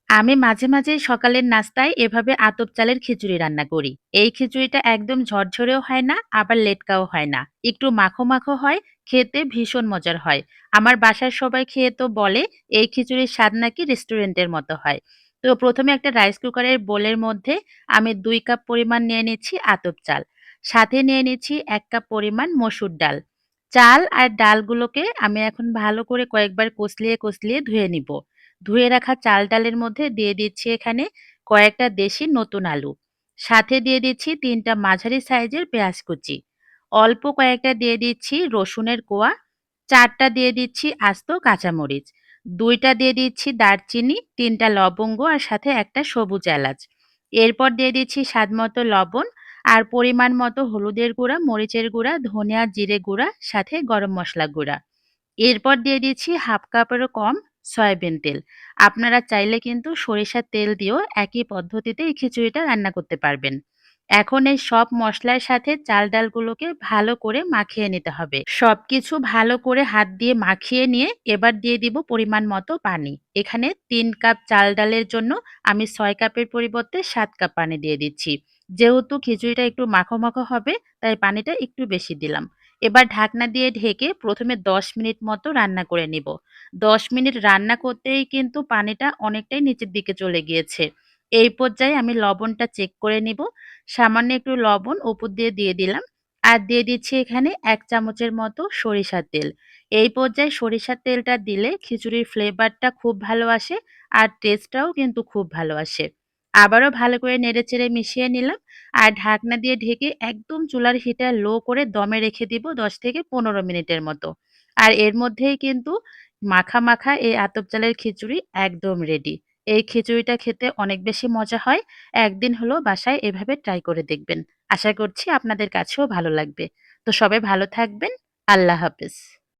আমি মাঝে, মাঝে সকালের নাস্তায় এভাবে আতপ চালের খিচুড়ি রান্না করি। এই খিচুড়িটা একদম ঝরঝরেও হয় না, আবার লেটকাও হয় না। একটু মাখো, মাখো হয়, খেতে ভীষণ মজার হয়। আমার বাসার সবাই খেয়ে তো বলে, এই খিচুড়ির স্বাদ নাকি রেস্টুরেন্টের মতো হয়। তো ১ম এ একটা রাইস কুকারের বোলের মধ্যে আমি ২ কাপ পরিমাণ নিয়ে নিচ্ছি আতপ চাল। সাথে নিয়ে নিচ্ছি ১ কাপ পরিমাণ মসুর ডাল। চাল আর ডালগুলোকে আমি এখন ভালো করে কয়েকবার কষলিয়ে, কষলিয়ে ধুয়ে নিব। ধুয়ে রাখা চাল ডালের মধ্যে দিয়ে দিচ্ছি এখানে কয়েকটা দেশি নতুন আলু। সাথে দিয়ে দিচ্ছি ৩ টা মাঝারি সাইজের পেঁয়াজ কুচি। অল্প কয়েকটা দিয়ে দিচ্ছি রসুনের কোয়া, ৪ টা দিয়ে দিচ্ছি আস্ত কাঁচামরিচ, ২ টা দিয়ে দিচ্ছি দারচিনি, ৩ টা লবঙ্গ আর সাথে একটা সবুজ এলাচ। এরপর দিয়ে দিচ্ছি স্বাদমতো লবণ আর পরিমাণ মতো হলুদের গুঁড়া, মরিচের গুঁড়া, ধনিয়া, জিরে গুঁড়া, সাথে গরম মসলা গুঁড়া। এরপর দিয়ে দিচ্ছি ১/২ কাপেরও কম সয়াবিন তেল। আপনারা চাইলে কিন্তু সরিষার তেল দিয়েও একই পদ্ধতিতে এই খিচুড়িটা রান্না করতে পারবেন। এখন এই সব মসলার সাথে চাল ডালগুলোকে ভালো করে মাখিয়ে নিতে হবে। সবকিছু ভালো করে হাত দিয়ে মাখিয়ে নিয়ে এবার দিয়ে দিব পরিমাণ মতো পানি। এখানে ৩ কাপ চাল ডালের জন্য আমি ৬ কাপের পরিবর্তে ৭ কাপ পানি দিয়ে দিচ্ছি। যেহেতু খিচুড়িটা একটু মাখো, মাখো হবে তাই পানিটা একটু বেশি দিলাম। এবার ঢাকনা দিয়ে ঢেকে ১ম এ ১০ মিনিট মতো রান্না করে নিব। ১০ মিনিট রান্না করতেই কিন্তু পানিটা অনেকটাই নিচের দিকে চলে গিয়েছে। এই পর্যায়ে আমি লবণটা চেক করে নিব। সামান্য একটু লবণ উপর দিয়ে দিলাম। আর দিয়ে দিচ্ছি এখানে ১ চামচের মতো সরিষার তেল। এই পর্যায়ে সরিষার তেলটা দিলে খিচুড়ির ফ্লেভারটা খুব ভালো আসে আর টেস্টটাও কিন্তু খুব ভালো আসে। আবারও ভালো করে নেড়েচেড়ে মিশিয়ে নিলাম আর ঢাকনা দিয়ে ঢেকে একদম চুলার হিটার লো করে দমে রেখে দিব ১০ থেকে ১৫ মিনিটের মতো। আর এর মধ্যেই কিন্তু মাখা, মাখা এই আতপ চালের খিচুড়ি একদম রেডি। এই খিচুড়িটা খেতে অনেক বেশি মজা হয়। একদিন হলেও বাসায় এভাবে ট্রাই করে দেখবেন। আশা করছি আপনাদের কাছেও ভালো লাগবে। তো সবাই ভালো থাকবেন। আল্লাহ হাফেজ।